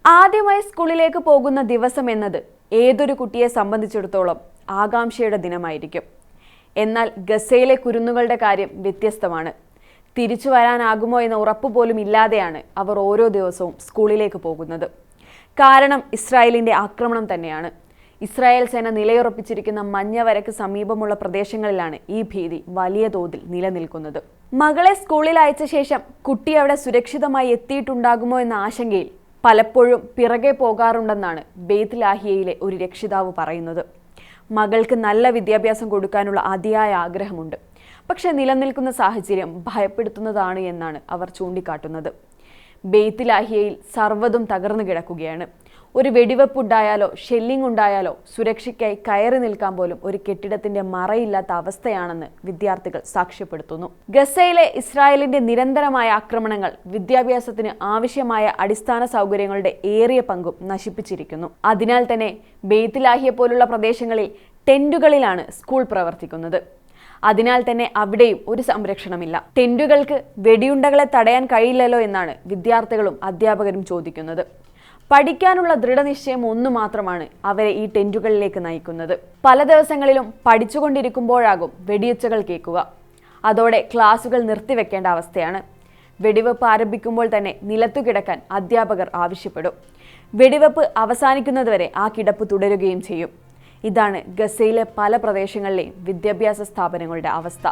ആദ്യമായി സ്കൂളിലേക്ക് പോകുന്ന ദിവസം എന്നത് ഏതൊരു കുട്ടിയെ സംബന്ധിച്ചിടത്തോളം ആകാംക്ഷയുടെ ദിനമായിരിക്കും. എന്നാൽ ഗസയിലെ കുരുന്നുകളുടെ കാര്യം വ്യത്യസ്തമാണ്. തിരിച്ചു വരാനാകുമോ എന്ന ഉറപ്പ് പോലും ഇല്ലാതെയാണ് അവർ ഓരോ ദിവസവും സ്കൂളിലേക്ക് പോകുന്നത്. കാരണം ഇസ്രായേലിന്റെ ആക്രമണം തന്നെയാണ്. ഇസ്രായേൽ സേന നിലയുറപ്പിച്ചിരിക്കുന്ന മഞ്ഞവരയ്ക്ക് സമീപമുള്ള പ്രദേശങ്ങളിലാണ് ഈ ഭീതി വലിയ തോതിൽ നിലനിൽക്കുന്നത്. മകളെ സ്കൂളിൽ അയച്ച ശേഷം കുട്ടി അവിടെ സുരക്ഷിതമായി എത്തിയിട്ടുണ്ടാകുമോ എന്ന ആശങ്കയിൽ പലപ്പോഴും പിറകെ പോകാറുണ്ടെന്നാണ് ബെയ്ത്ത് ലാഹിയയിലെ ഒരു രക്ഷിതാവ് പറയുന്നത്. മകൾക്ക് നല്ല വിദ്യാഭ്യാസം കൊടുക്കാനുള്ള അതിയായ ആഗ്രഹമുണ്ട്. പക്ഷെ നിലനിൽക്കുന്ന സാഹചര്യം ഭയപ്പെടുത്തുന്നതാണ് എന്നാണ് അവർ ചൂണ്ടിക്കാട്ടുന്നത്. ബെയ്ത്ത് ലാഹിയയിൽ സർവ്വതും തകർന്നു കിടക്കുകയാണ്. ഒരു വെടിവെപ്പ് ഉണ്ടായാലോ ഷെല്ലിംഗ് ഉണ്ടായാലോ സുരക്ഷയ്ക്കായി കയറി നിൽക്കാൻ പോലും ഒരു കെട്ടിടത്തിന്റെ മറയില്ലാത്ത അവസ്ഥയാണെന്ന് വിദ്യാർത്ഥികൾ സാക്ഷ്യപ്പെടുത്തുന്നു. ഗസയിലെ ഇസ്രായേലിന്റെ നിരന്തരമായ ആക്രമണങ്ങൾ വിദ്യാഭ്യാസത്തിന് ആവശ്യമായ അടിസ്ഥാന സൗകര്യങ്ങളുടെ ഏറിയ പങ്കും നശിപ്പിച്ചിരിക്കുന്നു. അതിനാൽ തന്നെ ബെയ്ത്ത് ലാഹിയ പോലുള്ള പ്രദേശങ്ങളിൽ ടെന്റുകളിലാണ് സ്കൂൾ പ്രവർത്തിക്കുന്നത്. അതിനാൽ തന്നെ അവിടെയും ഒരു സംരക്ഷണമില്ല. ടെന്റുകൾക്ക് വെടിയുണ്ടകളെ തടയാൻ കഴിയില്ലല്ലോ എന്നാണ് വിദ്യാർത്ഥികളും അധ്യാപകരും ചോദിക്കുന്നത്. പഠിക്കാനുള്ള ദൃഢനിശ്ചയം ഒന്നു മാത്രമാണ് അവരെ ഈ ടെന്റുകളിലേക്ക് നയിക്കുന്നത്. പല ദിവസങ്ങളിലും പഠിച്ചുകൊണ്ടിരിക്കുമ്പോഴാകും വെടിയൊച്ചകൾ കേൾക്കുക. അതോടെ ക്ലാസുകൾ നിർത്തിവെക്കേണ്ട അവസ്ഥയാണ്. വെടിവെപ്പ് ആരംഭിക്കുമ്പോൾ തന്നെ നിലത്തു കിടക്കാൻ അധ്യാപകർ ആവശ്യപ്പെടും. വെടിവെപ്പ് അവസാനിക്കുന്നതുവരെ ആ കിടപ്പ് തുടരുകയും ചെയ്യും. ഇതാണ് ഗസയിലെ പല പ്രദേശങ്ങളിലെയും വിദ്യാഭ്യാസ സ്ഥാപനങ്ങളുടെ അവസ്ഥ.